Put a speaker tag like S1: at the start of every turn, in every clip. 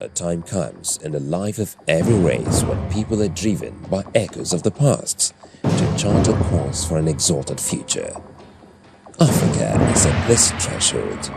S1: A time comes in the life of every race when people are driven by echoes of the past to chart a course for an exalted future. Africa is a blessed threshold,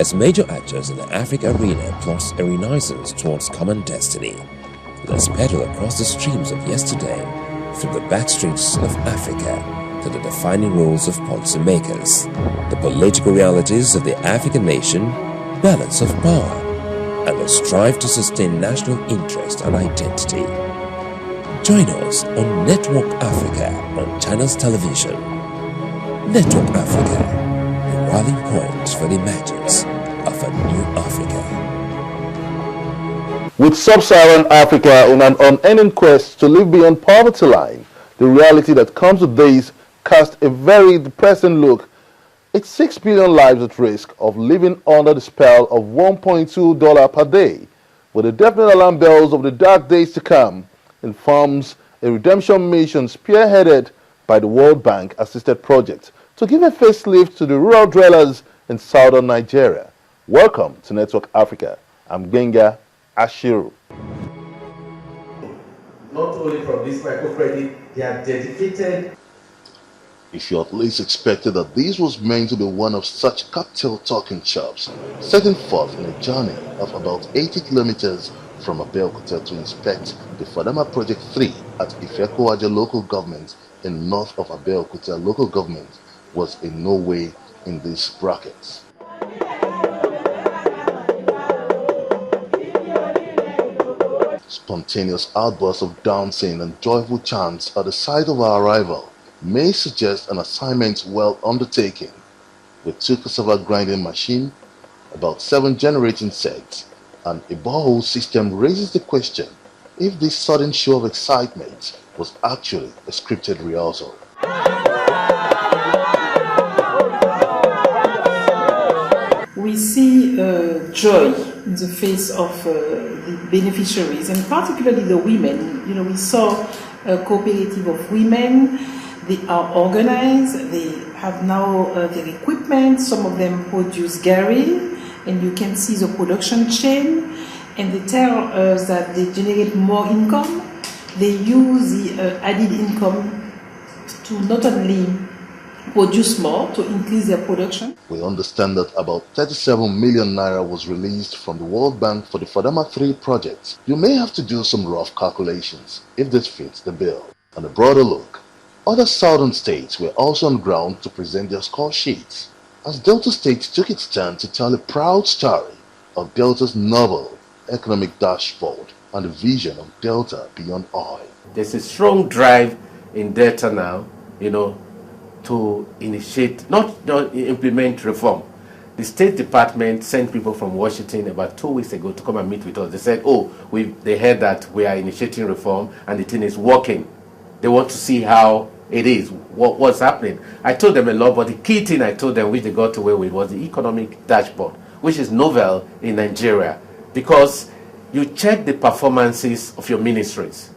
S1: as major actors in the Africa arena plots a renaissance towards common destiny. Let's pedal across the streams of yesterday, through the backstreets of Africa, to the defining roles of policymakers, the political realities of the African nation, balance of power, and the strive to sustain national interest and identity. Join us on Network Africa on Channels Television. Network Africa, the rallying point for the emergence of a new Africa.
S2: With sub-Saharan Africa on an unending quest to live beyond poverty line, the reality that comes with this casts a very depressing look. It's 6 billion lives at risk of living under the spell of $1.2 per day, with the definite alarm bells of the dark days to come, informs a redemption mission spearheaded by the World Bank assisted project to give a facelift to the rural dwellers in southern Nigeria. Welcome to Network Africa. I'm Genga Ashiru.
S3: Not only from this microcredit, they are dedicated.
S2: If you at least expected that this was meant to be one of such cocktail talking shops, setting forth in a journey of about 80 kilometers from Abeokuta to inspect the Fadama Project 3 at Ifekowaja local government in north of Abeokuta local government was in no way in these brackets. Spontaneous outbursts of dancing and joyful chants at the sight of our arrival may suggest an assignment well undertaken. With 2 cassava grinding machine, about 7 generating sets, and a borehole system raises the question if this sudden show of excitement was actually a scripted rehearsal.
S4: We see joy in the face of the beneficiaries, and particularly the women. You know, we saw a cooperative of women. They are organized, they have now their equipment, some of them produce Gary, and you can see the production chain, and they tell us that they generate more income. They use the added income to not only produce more, to increase their production.
S2: We understand that about 37 million naira was released from the World Bank for the Fadama 3 project. You may have to do some rough calculations if this fits the bill. On a broader look, other southern states were also on ground to present their score sheets, as Delta State took its turn to tell a proud story of Delta's novel economic dashboard and the vision of Delta beyond oil.
S3: There's a strong drive in Delta now, to initiate, not implement reform. The State Department sent people from Washington about 2 weeks ago to come and meet with us. They said, they heard that we are initiating reform and the thing is working. They want to see how it is, what's happening. I told them a lot, but the key thing I told them, which they got away with, was the economic dashboard, which is novel in Nigeria, because you check the performances of your ministries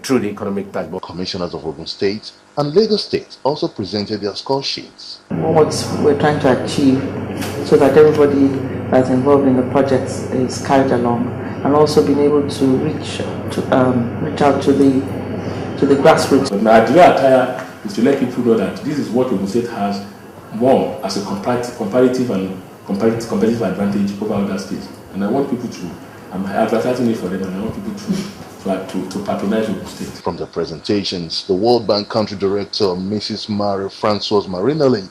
S3: through the economic dashboard.
S2: Commissioners of Ogun State and Lagos State also presented their score sheets.
S5: What we're trying to achieve so that everybody that's involved in the project is carried along, and also being able to reach out to the grassroots.
S6: But my idea attire is to let people know that this is what Ogun State has more as a comparative advantage over other states. And I want people to, I'm advertising it for them, and I want people to patronize Ogun State.
S2: From the presentations, the World Bank Country Director, Mrs. Francoise Marie-Nelly,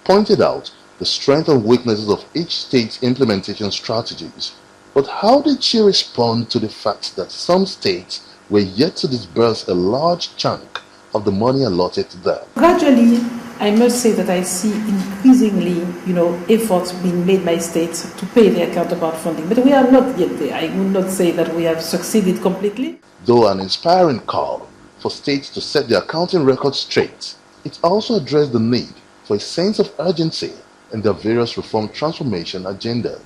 S2: pointed out the strengths and weaknesses of each state's implementation strategies. But how did she respond to the fact that some states were yet to disburse a large chunk of the money allotted to them?
S4: Gradually, I must say that I see increasingly, efforts being made by states to pay their counterpart funding. But we are not yet there. I would not say that we have succeeded completely.
S2: Though an inspiring call for states to set their accounting records straight, it also addressed the need for a sense of urgency in their various reform transformation agenda.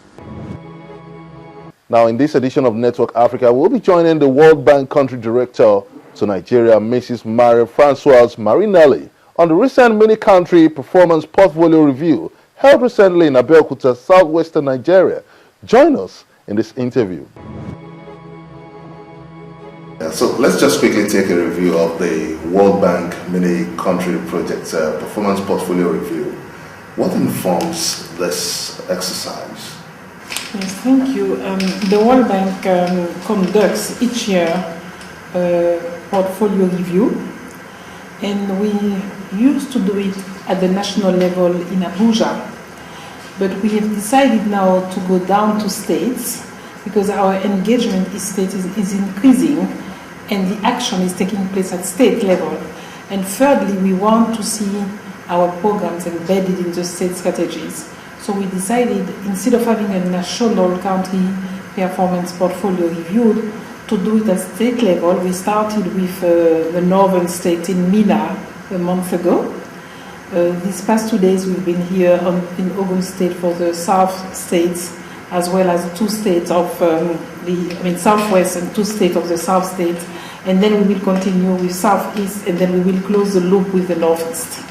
S2: Now, in this edition of Network Africa, we'll be joining the World Bank Country Director to Nigeria, Mrs. Francoise Marie-Nelly, on the recent mini-country performance portfolio review held recently in Abeokuta, southwestern Nigeria. Join us in this interview. So let's just quickly take a review of the World Bank Mini Country Project Performance Portfolio Review. What informs this exercise?
S4: Yes, thank you. The World Bank conducts each year a portfolio review, and we used to do it at the national level in Abuja, but we have decided now to go down to states because our engagement in states is increasing and the action is taking place at state level. And thirdly, we want to see our programs embedded in the state strategies. So we decided, instead of having a national country performance portfolio review, to do it at state level. We started with the northern state in Mina a month ago. These past 2 days we've been here in Ogun State for the south states, as well as 2 states of southwest and 2 states of the south states. And then we will continue with southeast, and then we will close the loop with the northeast.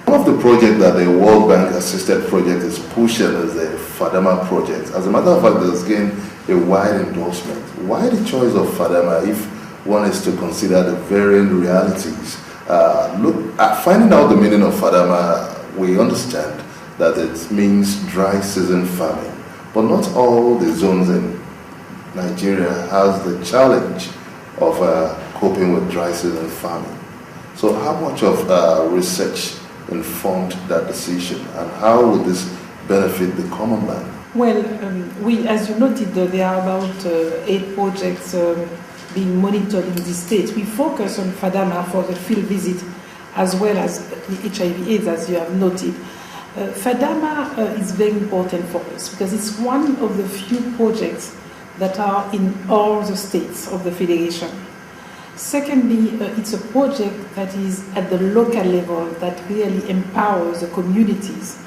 S2: One of the projects that the World Bank assisted project is pushing is the Fadama project. As a matter of fact, it's gained a wide endorsement. Why the choice of Fadama if one is to consider the varying realities? Look, at finding out the meaning of Fadama, we understand that it means dry season farming. But not all the zones in Nigeria has the challenge of coping with dry season farming. So how much of research informed that decision, and how would this benefit the common man?
S4: Well, we, as you noted, there are about 8 projects being monitored in these states. We focus on Fadama for the field visit as well as the HIV/AIDS, as you have noted. Fadama is very important for us because it's one of the few projects that are in all the states of the Federation. Secondly, it's a project that is at the local level that really empowers the communities.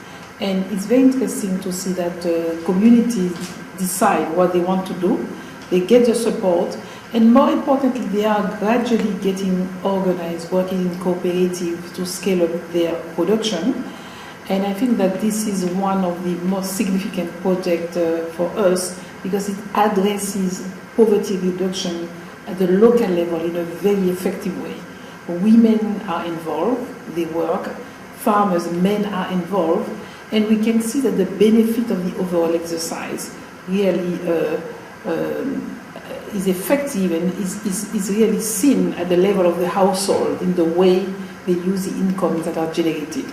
S4: And it's very interesting to see that communities decide what they want to do, they get the support, and more importantly, they are gradually getting organized, working in cooperative to scale up their production. And I think that this is one of the most significant projects for us because it addresses poverty reduction at the local level in a very effective way. Women are involved, they work, farmers, men are involved, and we can see that the benefit of the overall exercise really is effective and is really seen at the level of the household in the way they use the incomes that are generated.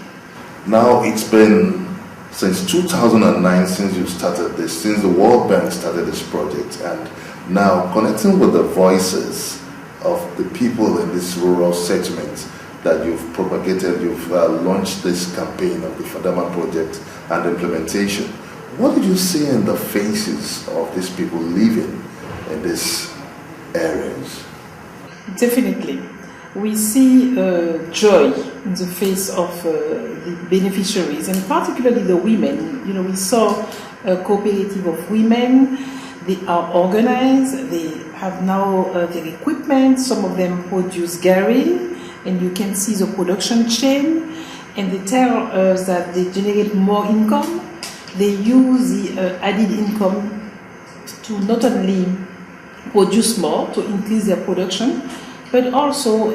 S2: Now it's been since 2009 since you started this, since the World Bank started this project, and now connecting with the voices of the people in this rural settlement that you've propagated, you've launched this campaign of the Fadama project and implementation. What did you see in the faces of these people living in these areas?
S4: Definitely. We see joy in the face of the beneficiaries, and particularly the women. You know, we saw a cooperative of women. They are organized. They have now their equipment. Some of them produce gari, and you can see the production chain. And they tell us that they generate more income. They use the added income to not only produce more, to increase their production, but also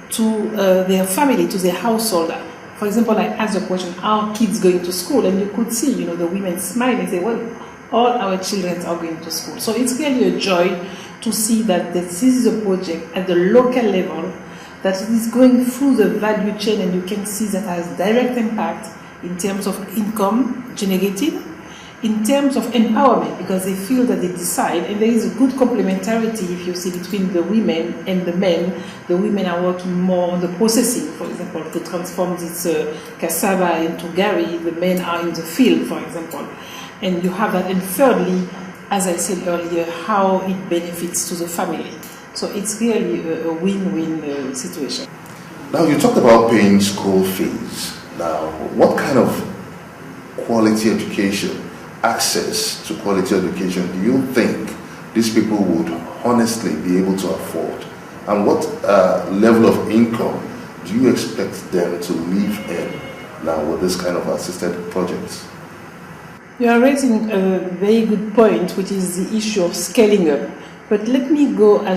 S4: to their family, to their household. For example, I asked the question, are kids going to school? And you could see, the women smile and say, well, all our children are going to school. So it's really a joy to see that this is a project at the local level that is going through the value chain, and you can see that has direct impact in terms of income generated, in terms of empowerment, because they feel that they decide, and there is a good complementarity if you see between the women and the men. The women are working more on the processing, for example, to transform this cassava into gari. The men are in the field, for example. And you have that. And thirdly, as I said earlier, how it benefits to the family. So it's really a win-win situation.
S2: Now, you talked about paying school fees. Now, what kind of quality education, access to quality education do you think these people would honestly be able to afford? And what level of income do you expect them to live in now with this kind of assisted projects?
S4: You are raising a very good point, which is the issue of scaling up. But let me go as